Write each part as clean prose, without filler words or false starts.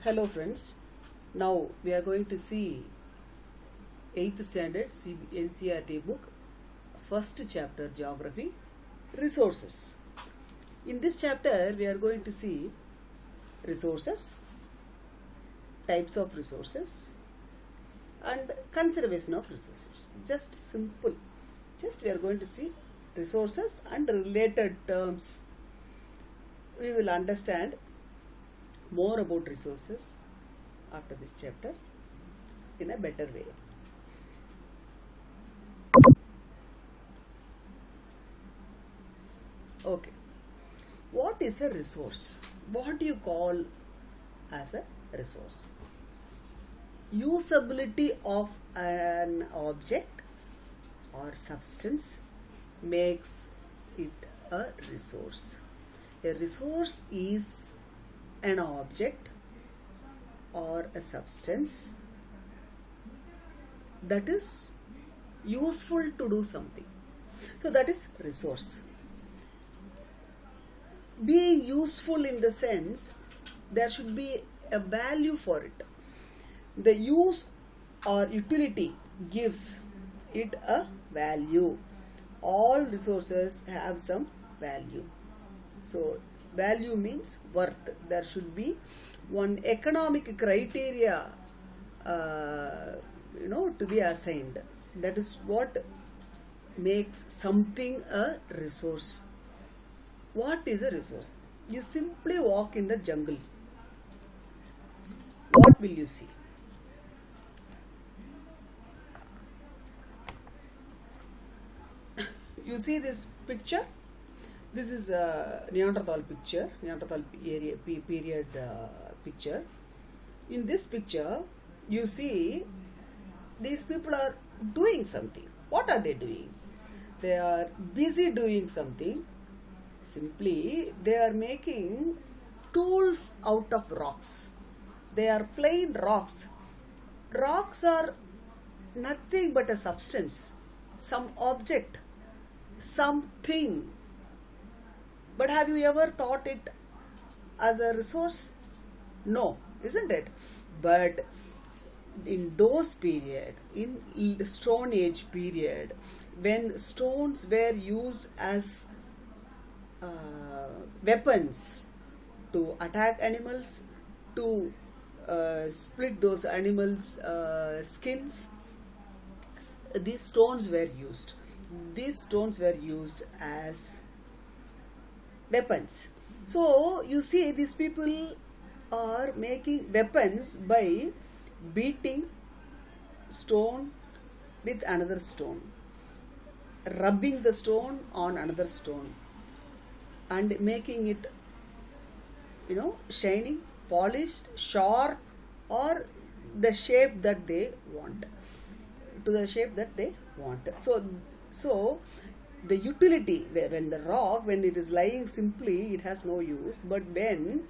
Hello friends, now we are going to see 8th standard NCERT book, first chapter Geography, Resources. In this chapter we are going to see resources, types of resources and conservation of resources. Just simple, we are going to see resources and related terms. We will understand more about resources after this chapter in a better way. Okay, what is a resource? What do you call as a resource? Usability of an object or substance makes it a resource. A resource is an object or a substance that is useful to do something. So that is resource. Being useful in the sense there should be a value for it. The use or utility gives it a value. All resources have some value. So value means worth. There should be one economic criteria to be assigned. That is what makes something a resource. What is a resource? You simply walk in the jungle. What will you see? You see this picture? This is a Neanderthal picture, Neanderthal period picture. In this picture, you see these people are doing something. What are they doing? They are busy doing something. Simply, they are making tools out of rocks. They are plain rocks. Rocks are nothing but a substance, some object, something. But have you ever thought it as a resource? No, isn't it? But in those period, in Stone Age period, when stones were used as weapons to attack animals, to split those animals' skins, these stones were used. These stones were used as weapons. So you see, these people are making weapons by beating stone with another stone, rubbing the stone on another stone and making it shining, polished, sharp, or the shape that they want, to the shape that they want. So the utility, when the rock, when it is lying simply, it has no use. But when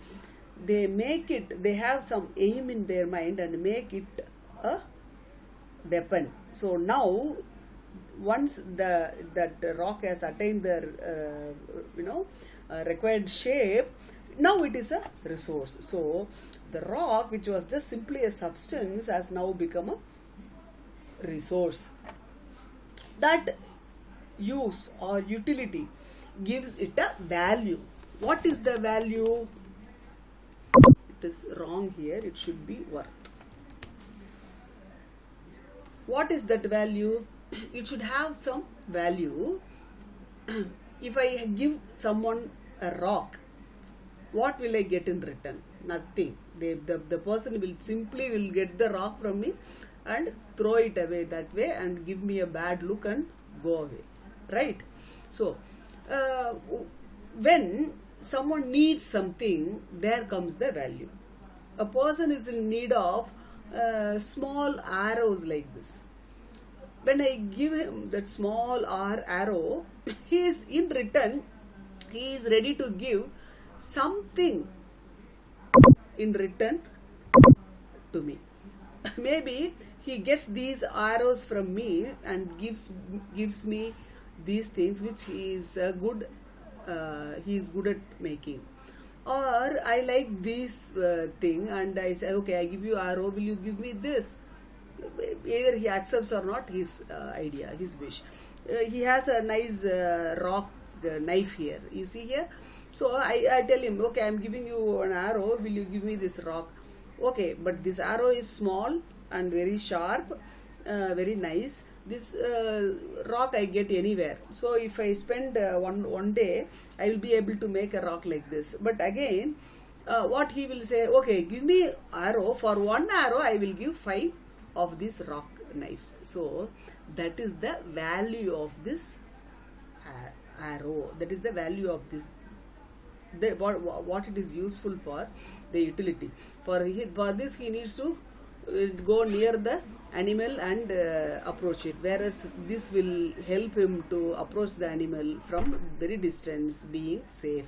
they make it, they have some aim in their mind and make it a weapon. So now, once that rock has attained the required shape, now it is a resource. So the rock, which was just simply a substance, has now become a resource. That use or utility gives it a value. What is the value? It is wrong here. It should be worth. What is that value? It should have some value. If I give someone a rock, what will I get in return? Nothing. The person will simply get the rock from me and throw it away that way and give me a bad look and go away. Right? So, when someone needs something, there comes the value. A person is in need of small arrows like this. When I give him that small arrow, he is in return, he is ready to give something in return to me. Maybe he gets these arrows from me and gives me these things which he is good at making. Or I like this thing and I say, okay, I give you arrow, will you give me this? Either he accepts or not his idea, his wish. He has a nice rock knife here, you see here. So I tell him, okay, I'm giving you an arrow, will you give me this rock? Okay, but this arrow is small and very sharp, very nice. This rock I get anywhere. So if I spend one day, I will be able to make a rock like this. But again, what he will say, okay, give me arrow. For one arrow, I will give 5 of these rock knives. So that is the value of this arrow. That is the value of this. What it is useful for, the utility. For this he needs to go near the animal and approach it, whereas this will help him to approach the animal from very distance, being safe.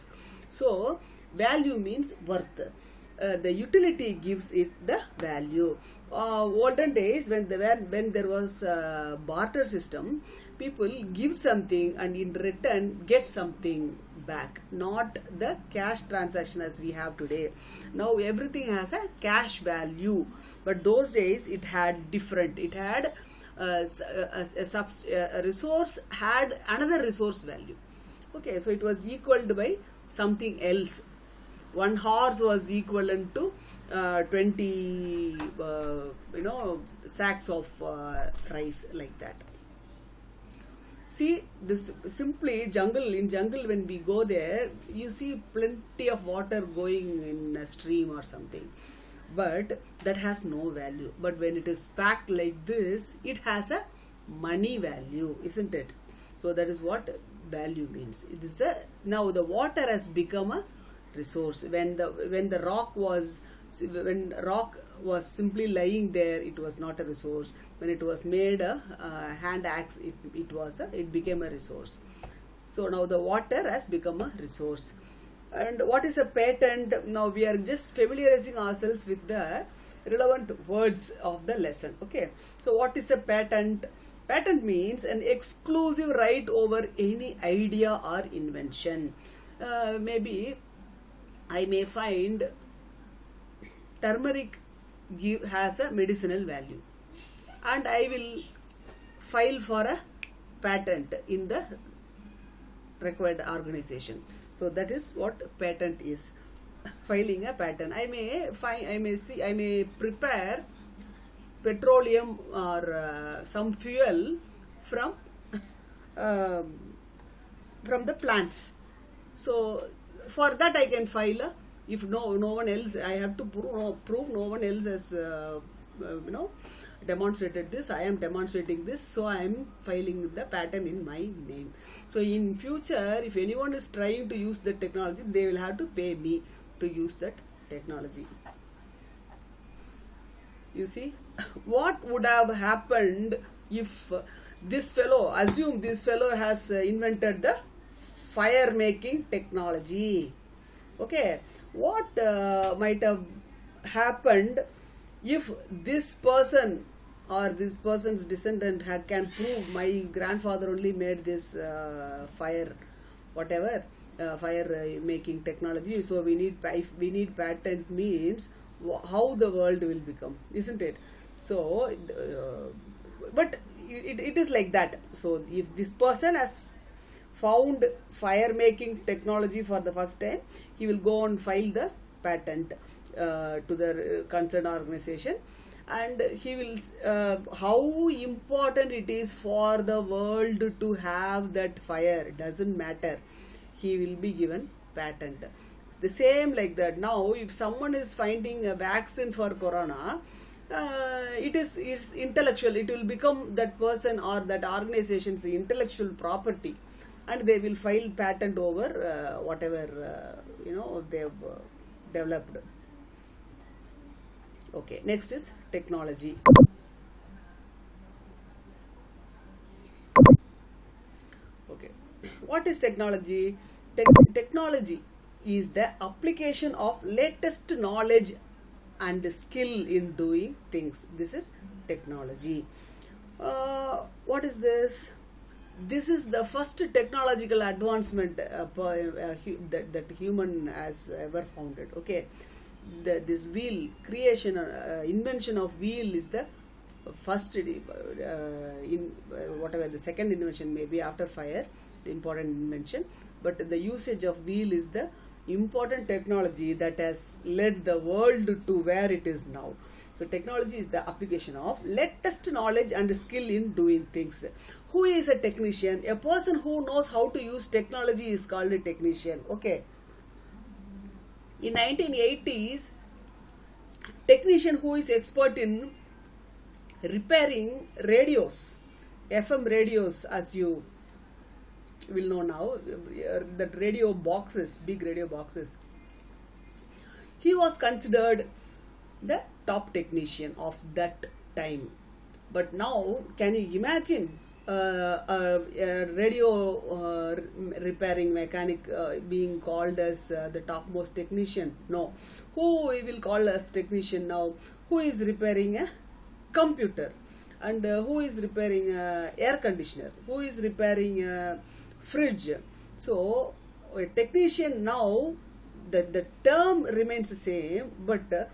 So value means worth. The utility gives it the value. Olden days, when there was a barter system, people give something and in return get something back, not the cash transaction as we have today. Now everything has a cash value, but those days it had different. It had a resource had another resource value. Okay, so it was equaled by something else. One horse was equivalent to 20 sacks of rice, like that. See, this simply in jungle when we go there, you see plenty of water going in a stream or something, but that has no value. But when it is packed like this, it has a money value, isn't it? So that is what value means. It is now the water has become a resource. When rock was simply lying there, it was not a resource. When it was made a hand axe, it became a resource. So now the water has become a resource. And what is a patent? Now we are just familiarizing ourselves with the relevant words of the lesson. Okay, so what is a patent? Patent means an exclusive right over any idea or invention. Maybe I may find turmeric has a medicinal value, and I will file for a patent in the required organization. So that is what patent is. Filing a patent. I may prepare petroleum or some fuel from the plants. So for that I can file if no one else, I have to prove no one else has demonstrated this. I am demonstrating this, so I am filing the patent in my name. So in future, if anyone is trying to use the technology, they will have to pay me to use that technology. You see, what would have happened if assume this fellow has invented the fire making technology. Okay, what might have happened if this person or this person's descendant can prove my grandfather only made this fire making technology, so we need patent, means how the world will become, isn't it? So but it is like that. So if this person has found fire making technology for the first time, he will go and file the patent to the concerned organization, and he will how important it is for the world to have that fire, doesn't matter, he will be given patent. The same like that. Now if someone is finding a vaccine for corona, it's intellectual, it will become that person or that organization's intellectual property, and they will file patent over whatever they have developed. Okay, next is technology. Okay, what is technology? Technology is the application of latest knowledge and skill in doing things. This is technology. What is this? this is the first technological advancement that human has ever founded. Okay, this wheel creation, invention of wheel is the first whatever the second invention may be after fire, the important invention, but the usage of wheel is the important technology that has led the world to where it is now. So technology is the application of latest knowledge and skill in doing things. Who is a technician? A person who knows how to use technology is called a technician. Okay. In 1980s, technician who is expert in repairing radios, FM radios, as you will know now, that radio boxes, big radio boxes. He was considered the top technician of that time. But now, can you imagine a radio repairing mechanic being called as the topmost technician? No. Who we will call as technician now? Who is repairing a computer? And who is repairing air conditioner? Who is repairing fridge? So a technician now, the term remains the same, but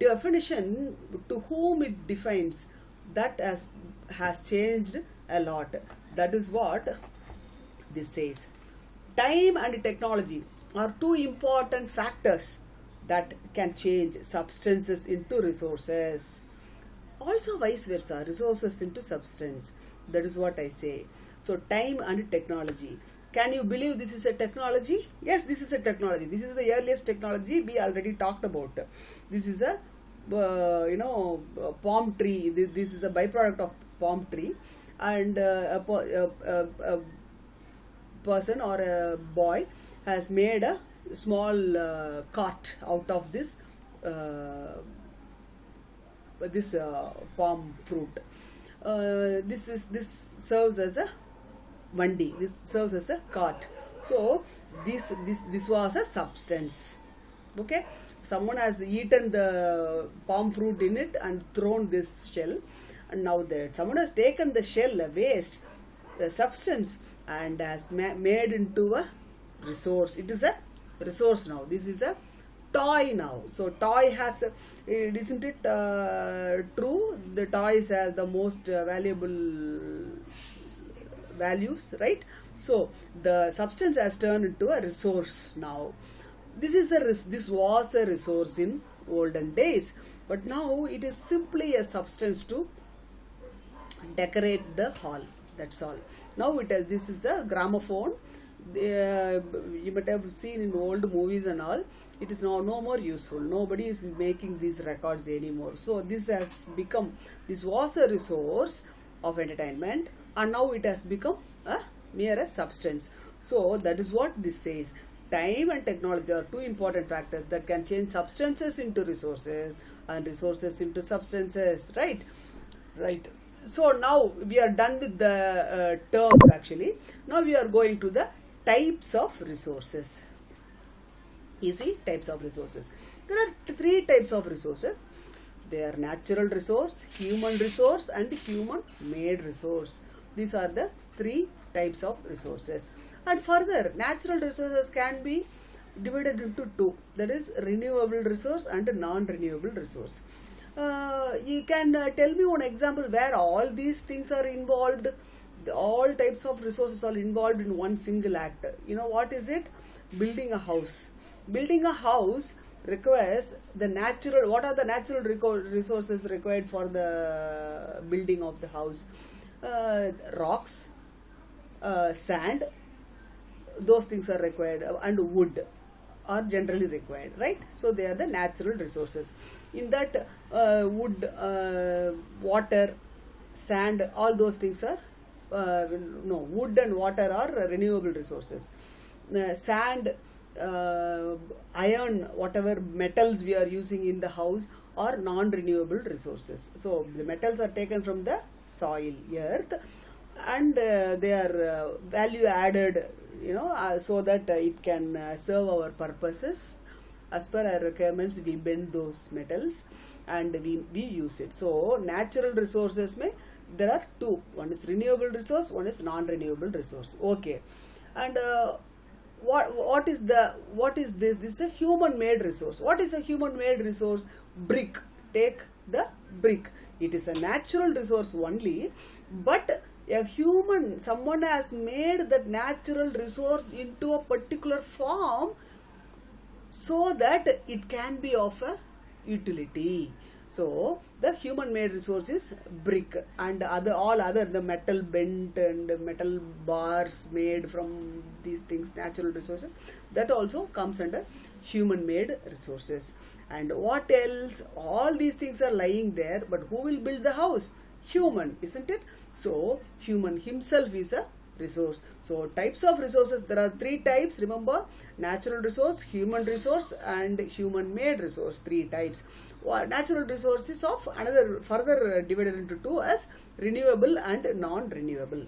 definition to whom it defines, that has changed a lot. That is what this says. Time and technology are two important factors that can change substances into resources. Also vice versa, resources into substance. That is what I say. So time and technology. Can you believe this is a technology? Yes, this is a technology. This is the earliest technology we already talked about. This is a palm tree. This is a byproduct of palm tree, and a person or a boy has made a small cart out of this palm fruit. This serves as a mandi. This serves as a cart. So this was a substance. Okay, someone has eaten the palm fruit in it and thrown this shell, and now that someone has taken the shell, a waste, a substance, and has made into a resource. It is a resource now. This is a toy now. So toy has, isn't it true? The toys have the most valuable values, right? So the substance has turned into a resource now. This was a resource in olden days, but now it is simply a substance to decorate the hall. That's all. Now this is a gramophone. You might have seen in old movies and all. It is now no more useful. Nobody is making these records anymore. So this was a resource of entertainment, and now it has become a mere substance. So that is what this says. Time and technology are two important factors that can change substances into resources and resources into substances. Right. So now we are done with the terms actually. Now we are going to the types of resources. You see, types of resources. There are three types of resources. They are natural resource, human resource, and human-made resource. These are the three types of resources. And further, natural resources can be divided into two. That is, renewable resource and non-renewable resource. You can tell me one example where all these things are involved. All types of resources are involved in one single act. You know what is it? Building a house. Building a house requires what are the natural resources required for the building of the house? Rocks, sand, those things are required, and wood are generally required, right? So they are the natural resources. In that wood, water, sand, all those things are wood and water are renewable resources. Sand, iron, whatever metals we are using in the house are non-renewable resources. So the metals are taken from the soil, earth, and they are value added, so that it can serve our purposes. As per our requirements, we bend those metals and we use it. So natural resources में there are two. One is renewable resource, one is non-renewable resource. Okay. And what is this? This is a human-made resource. What is a human-made resource? Brick. Take the brick. It is a natural resource only, but someone has made that natural resource into a particular form so that it can be of a utility. So the human made resource is brick, and the metal bent and metal bars made from these things, natural resources, that also comes under human made resources. And what else? All these things are lying there, but who will build the house? Human, isn't it? So human himself is a resource. So types of resources, there are three types. Remember, natural resource, human resource, and human made resource. Three types. Natural resources of another further divided into two as renewable and non-renewable.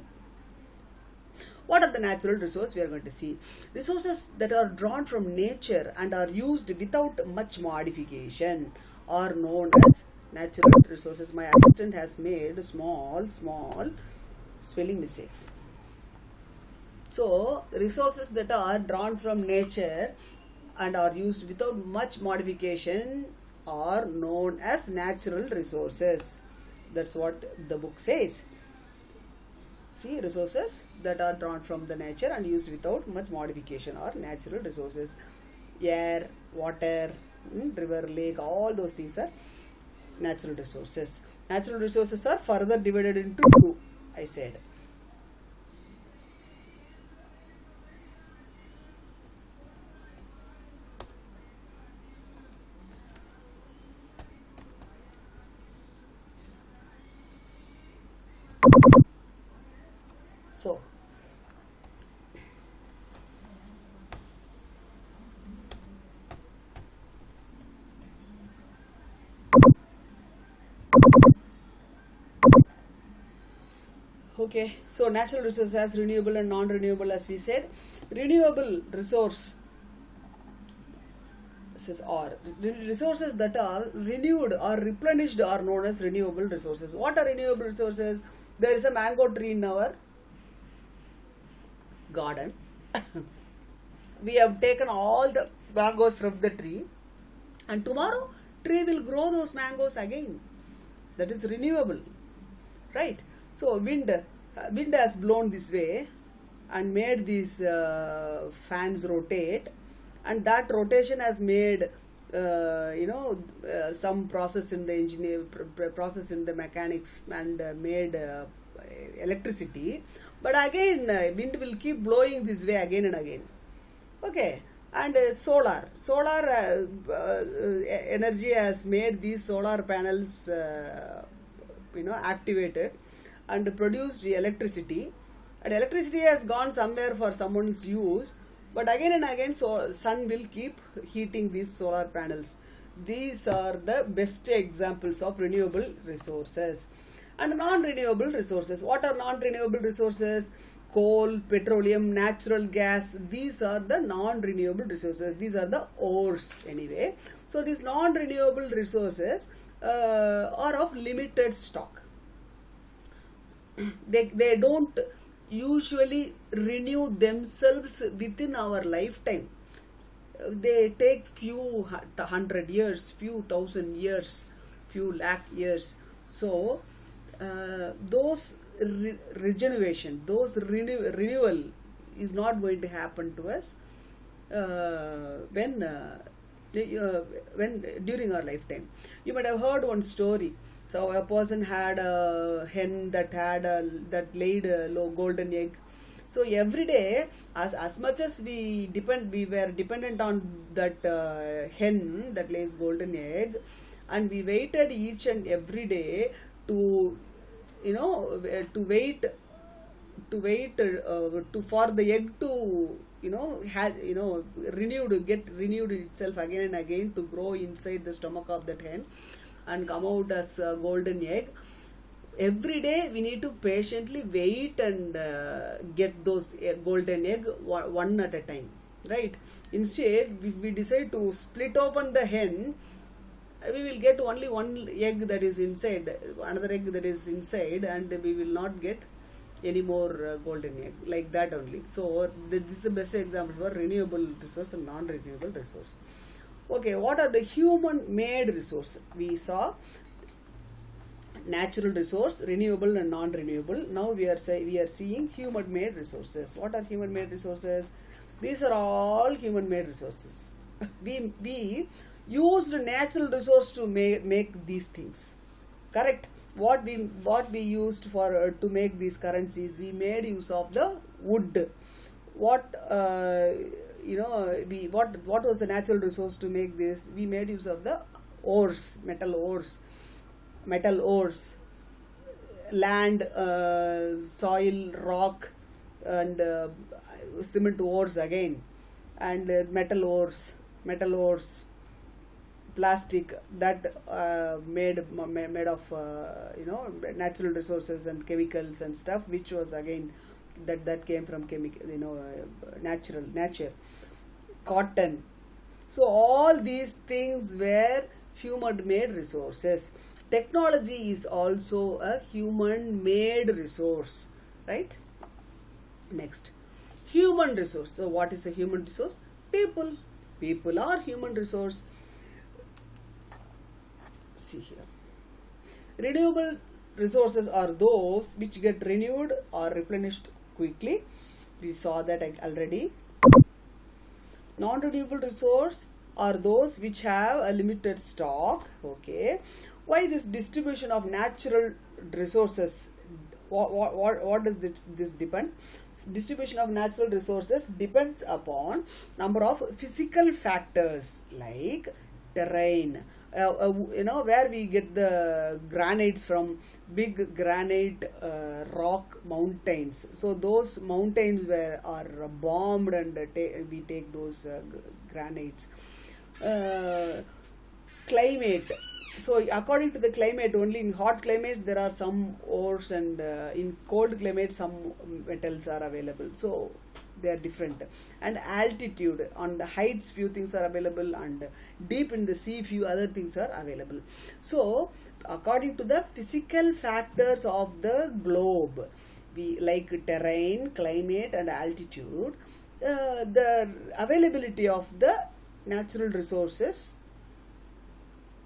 What are the natural resources? We are going to see resources that are drawn from nature and are used without much modification are known as natural resources. My assistant has made small spelling mistakes. So resources that are drawn from nature and are used without much modification are known as natural resources. That's what the book says. See, resources that are drawn from the nature and used without much modification are natural resources. Air, water, river, lake, all those things are natural resources. Natural resources are further divided into two, I said. So, okay, so natural resources as renewable and non-renewable, as we said. Renewable resources are resources that are renewed or replenished are known as renewable resources. What are renewable resources? There is a mango tree in our garden. We have taken all the mangoes from the tree, and tomorrow tree will grow those mangoes again. That is renewable, right? So wind has blown this way and made these fans rotate, and that rotation has made some process in the process in the mechanics and made electricity. But again, wind will keep blowing this way again and again. Okay. And solar energy has made these solar panels activated and produced electricity, and electricity has gone somewhere for someone's use, but again and again sun will keep heating these solar panels. These are the best examples of renewable resources. And non-renewable resources. What are non-renewable resources? Coal, petroleum, natural gas. These are the non-renewable resources. These are the ores anyway. So these non-renewable resources are of limited stock. They don't usually renew themselves within our lifetime. They take few hundred years, few thousand years, few lakh years. So those regeneration, those renewal is not going to happen to us when during our lifetime. You might have heard one story. So a person had a hen that laid a golden egg. So every day, as much as we were dependent on that hen that lays golden egg, and we waited each and every day to wait for the egg to get renewed itself again and again to grow inside the stomach of that hen and come out as a golden egg. Every day we need to patiently wait and get those golden egg one at a time, right? Instead, we decide to split open the hen we will get only one egg that is inside, another egg that is inside, and we will not get any more golden egg, like that only. So this is the best example for renewable resource and non-renewable resource. Okay, what are the human-made resources? We saw natural resource, renewable and non-renewable. Now we are seeing human-made resources. What are human-made resources? These are all human-made resources. we used natural resource to make these things. Correct? What we used for to make these currencies, we made use of the wood. What what was the natural resource to make this? We made use of the ores, metal ores, land, soil, rock, and cement ores again, and metal ores, plastic, that made of natural resources and chemicals and stuff, which was again that came from nature. Cotton. So all these things were human-made resources. Technology is also a human-made resource, right? Next, human resource. So what is a human resource? People are human resource. See here, renewable resources are those which get renewed or replenished quickly. We saw that already. Non-renewable resource are those which have a limited stock. Okay, why this distribution of natural resources? What does this depend? Distribution of natural resources depends upon number of physical factors like terrain. Where we get the granites from, big granite rock mountains. So those mountains are bombed, and we take those granites. Climate. So according to the climate, only in hot climate there are some ores, and in cold climate some metals are available. So they are different. And altitude, on the heights few things are available, and deep in the sea few other things are available. So according to the physical factors of the globe, we like terrain, climate, and altitude, the availability of the natural resources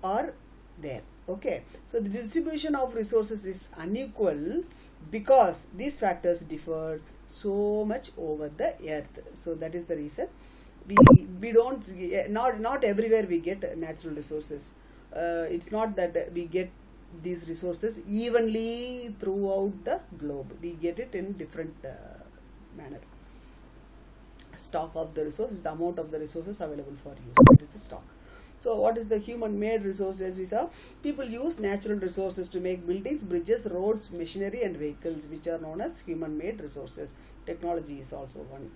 are there. Okay, so the distribution of resources is unequal because these factors differ so much over the earth. So that is the reason we don't, not everywhere we get natural resources. It's not that we get these resources evenly throughout the globe. We get it in different manner. Stock of the resources, the amount of the resources available for use, that is the stock. So what is the human-made resources? We saw people use natural resources to make buildings, bridges, roads, machinery, and vehicles, which are known as human-made resources. Technology is also one.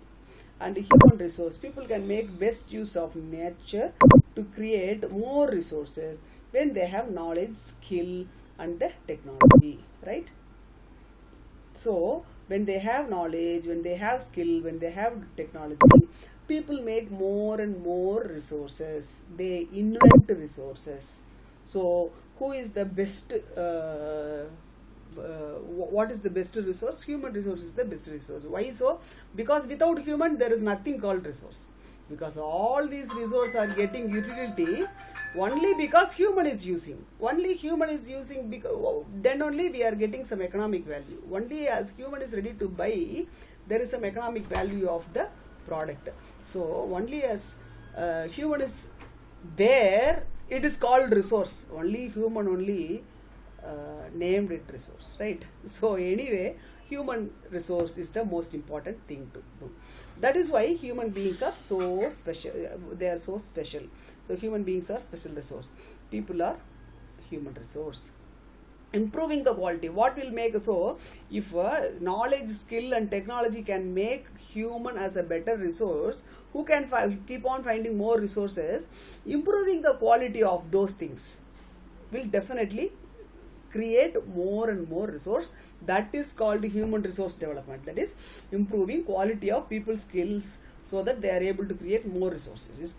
And human resource, people can make best use of nature to create more resources when they have knowledge, skill, and the technology, right? So when they have knowledge, when they have skill, when they have technology, people make more and more resources. They invent resources. So who is the best, what is the best resource? Human resource is the best resource. Why so? Because without human there is nothing called resource. Because all these resources are getting utility only because human is using. Only human is using, because then only we are getting some economic value. Only as human is ready to buy, there is some economic value of the product. So only as human is there, it is called resource. Only human only named it resource, right? So anyway, human resource is the most important thing to do. That is why human beings are so special. They are so special. So human beings are special resource. People are human resource. Improving the quality. What will make so? If knowledge, skill, and technology can make human as a better resource, who can keep on finding more resources? Improving the quality of those things will definitely create more and more resource. That is called human resource development. That is improving quality of people's skills so that they are able to create more resources. Is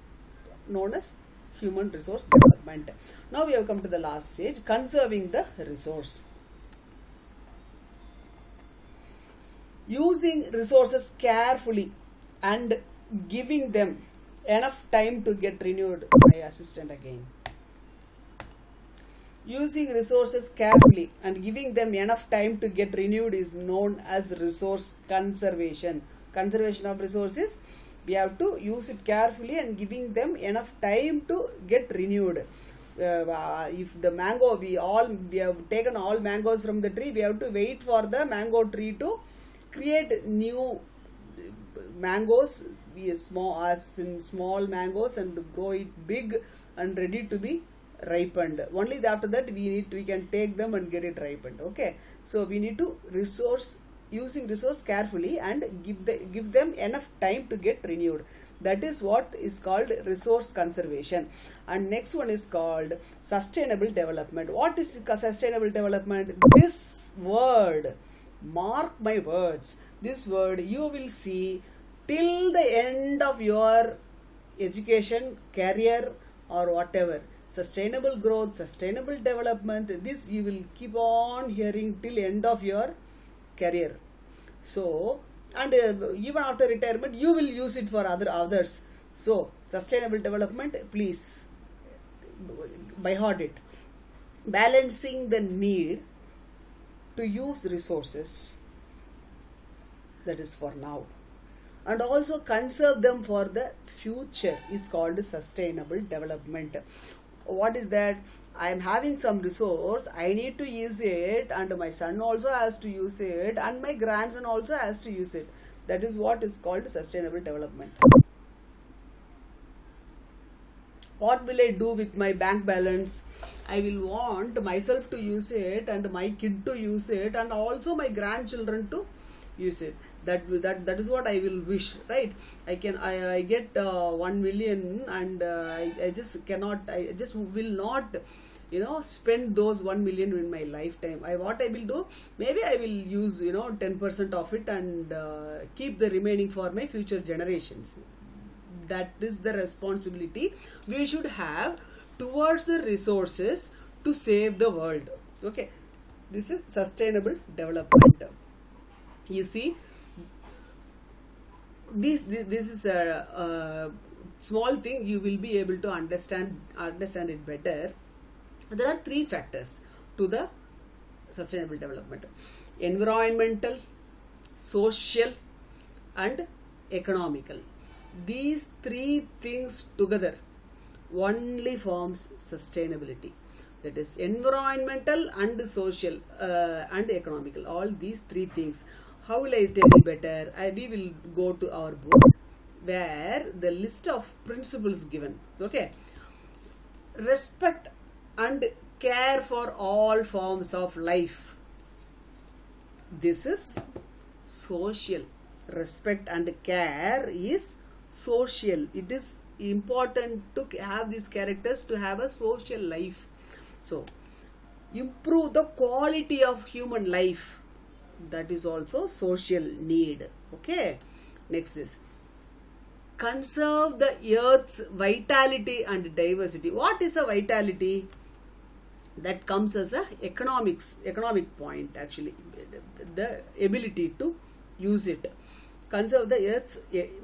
known as human resource development. Now we have come to the last stage, conserving the resource. Using resources carefully and giving them enough time to get renewed. My assistant again. Using resources carefully and giving them enough time to get renewed is known as resource conservation. Conservation of resources, we have to use it carefully and giving them enough time to get renewed. If the mango, we have taken all mangoes from the tree, we have to wait for the mango tree to create new mangoes, small mangoes, and grow it big and ready to be ripened. Only after that we can take them and get it ripened. Okay, so we need to using resource carefully and give them enough time to get renewed. That is what is called resource conservation. And next one is called sustainable development. What is sustainable development? This word, mark my words, this word you will see till the end of your education, career, or whatever. Sustainable growth, sustainable development, this you will keep on hearing till end of your career. So, and even after retirement, you will use it for others. So, sustainable development, please by heart it. Balancing the need to use resources, that is for now, and also conserve them for the future is called sustainable development. What is that? I am having some resource, I need to use it, and my son also has to use it, and my grandson also has to use it. That is what is called sustainable development. What will I do with my bank balance? I will want myself to use it, and my kid to use it, and also my grandchildren to use it. That is what I will wish, right? I get 1 million, and I just will not spend those 1 million in my lifetime. What I will do, maybe I will use 10% of it and keep the remaining for my future generations. That is the responsibility we should have towards the resources to save the world. Okay, this is sustainable development. You see, this is a small thing, you will be able to understand it better. There are 3 factors to the sustainable development: environmental, social, and economical. These 3 things together only forms sustainability. That is environmental and social and economical. All these 3 things. How will I tell you better? We will go to our book where the list of principles given. Okay. Respect and care for all forms of life. This is social. Respect and care is social. It is important to have these characters to have a social life. So, improve the quality of human life. That is also social need. Okay. Next is conserve the earth's vitality and diversity. What is a vitality? That comes as a economic point, actually, the ability to use it. Conserve the earth's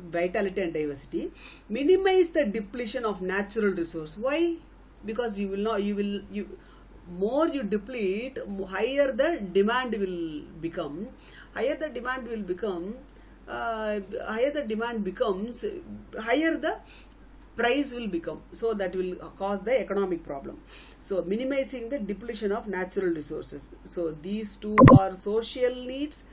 vitality and diversity. Minimize the depletion of natural resource. Why? Because more you deplete, higher the demand will become. Higher the demand becomes, higher the price will become. So that will cause the economic problem. So minimizing the depletion of natural resources. So these 2 are social needs,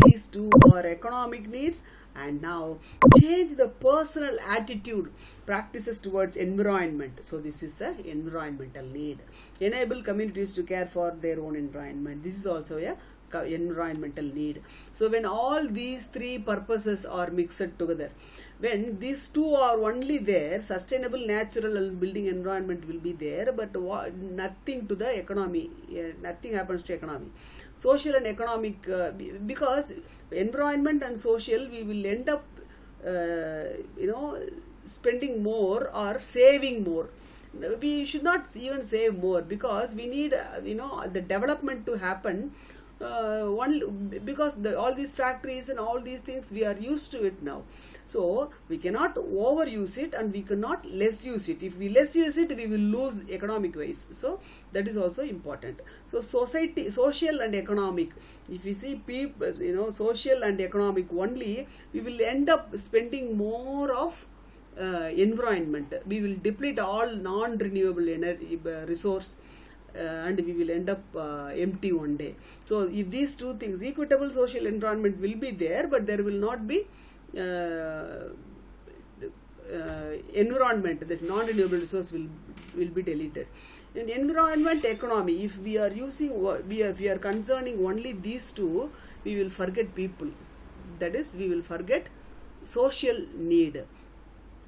these 2 are economic needs. And now change the personal attitude, practices towards environment. So this is an environmental need. Enable communities to care for their own environment. This is also a environmental need. So when all these 3 purposes are mixed together, when these 2 are only there, sustainable, natural, and building environment will be there, but nothing to the economy. Nothing happens to economy. Social and economic, because environment and social, we will end up spending more or saving more. we should not even save more, because we need the development to happen. Because all these factories and all these things, we are used to it now, so we cannot overuse it and we cannot less use it. If we less use it, we will lose economic wise, so that is also important. So social and economic, if we see people, social and economic only, we will end up spending more of environment. We will deplete all non-renewable energy resource, and we will end up empty one day. So if these two things, equitable social environment will be there, but there will not be environment. This non-renewable resource will be deleted. In environment economy, if we are we are concerning only these two, we will forget people. That is, we will forget social need.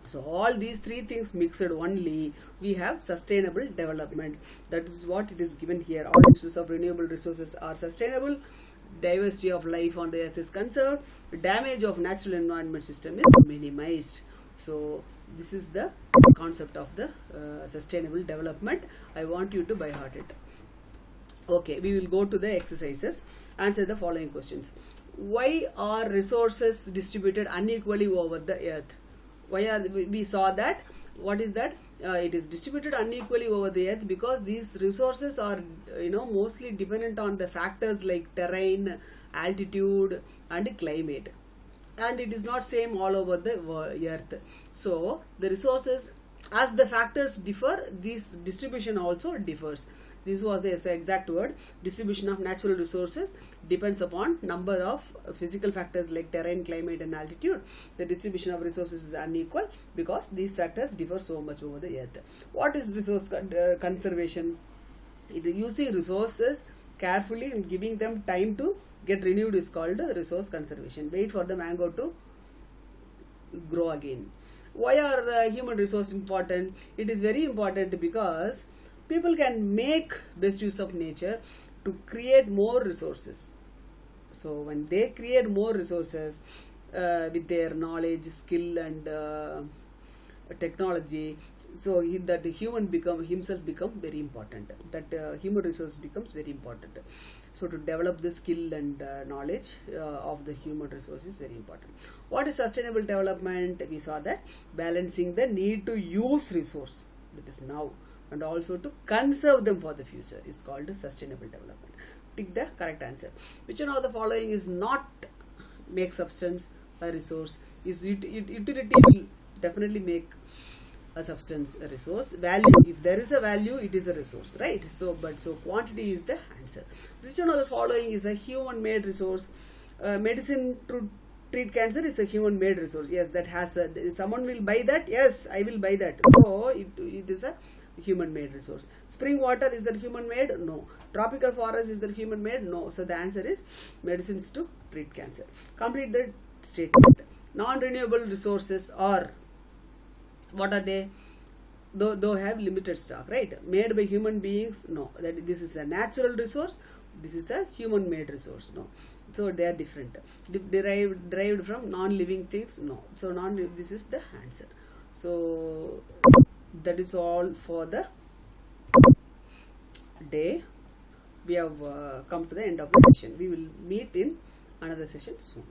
So all these three things mixed only, we have sustainable development. That is what it is given here. All uses of renewable resources are sustainable. Diversity of life on the earth is conserved. Damage of natural environment system is minimized. So this is the concept of the sustainable development. I want you to by heart it. Okay, we will go to the exercises. Answer the following questions. Why are resources distributed unequally over the earth? We saw that. What is that? It is distributed unequally over the earth because these resources are mostly dependent on the factors like terrain, altitude and climate, and it is not same all over the earth. So the resources, as the factors differ, this distribution also differs. This was the exact word. Distribution of natural resources depends upon number of physical factors like terrain, climate and altitude. The distribution of resources is unequal because these factors differ so much over the earth. What is resource conservation? It is using resources carefully and giving them time to get renewed is called resource conservation. Wait for the mango to grow again. Why are human resources important? It is very important because people can make best use of nature to create more resources. So when they create more resources with their knowledge, skill and technology, so that the human himself become very important. That human resource becomes very important. So to develop the skill and knowledge of the human resource is very important. What is sustainable development? We saw that balancing the need to use resource, that is now, and also to conserve them for the future is called sustainable development. Tick the correct answer. Which one of the following is not make substance a resource? Is utility will definitely make a substance a resource. Value, if there is a value, it is a resource, right? So quantity is the answer. Which one of the following is a human-made resource? Medicine to treat cancer is a human-made resource. Yes, that has someone will buy that. Yes, I will buy that. So it is a human-made resource. Spring water, is that human-made? No. Tropical forest, is that human-made? No. So the answer is medicines to treat cancer. Complete the statement. Non-renewable resources are, what are they? Though have limited stock, right? Made by human beings? No. That this is a natural resource. This is a human-made resource. No. So they are different. Derived from non-living things? No. So this is the answer. So that is all for the day. We have come to the end of the session. We will meet in another session soon.